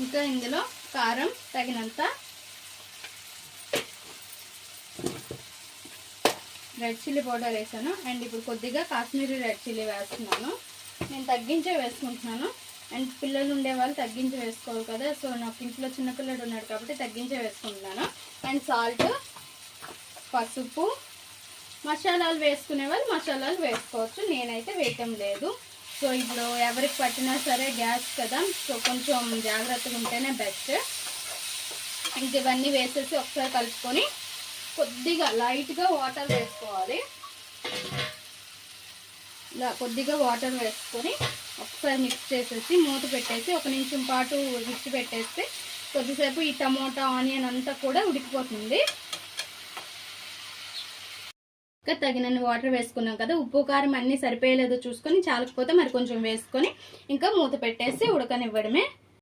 ఇంకా ఇందులో కారం తగినంత, రెడ్ చిల్లీ పౌడర్ వేసాను. అండ్ ఇప్పుడు కొద్దిగా కాశ్మీరీ రెడ్ చిల్లీ వేస్తున్నాను. నేను తగ్గించే వేసుకుంటున్నాను. అండ్ పిల్లలు ఉండేవాళ్ళు తగ్గించి వేసుకోవాలి కదా, సో నాకు ఇంట్లో చిన్నపిల్లడు ఉన్నాడు కాబట్టి తగ్గించే వేసుకుంటున్నాను. అండ్ సాల్ట్, పసుపు, మసాలాలు వేసుకునే వాళ్ళు మసాలాలు వేసుకోవచ్చు, నేనైతే వేయటం లేదు. సో ఇప్పుడు ఎవరికి పట్టినా సరే గ్యాస్ కదా, సో కొంచెం జాగ్రత్తగా ఉంటేనే బెస్ట్. ఇంక ఇవన్నీ వేసేసి ఒకసారి కలుపుకొని కొద్దిగా లైట్గా వాటర్ వేసుకోవాలి. ఇలా కొద్దిగా వాటర్ వేసుకొని ఒకసారి మిక్స్ చేసేసి మూత పెట్టేసి 1 నిమిషం పాటు విడిచి పెట్టేస్తే కొద్దిసేపు ఈ టమోటా ఆనియన్ అంతా కూడా ఉడికిపోతుంది. ఇంకా తగినన్ని వాటర్ వేసుకున్నాం కదా, ఉప్పు కారం అన్నీ సరిపోయలేదో చూసుకొని, చాలకపోతే మరి కొంచెం వేసుకొని ఇంకా మూత పెట్టేసి ఉడకనివ్వడమే.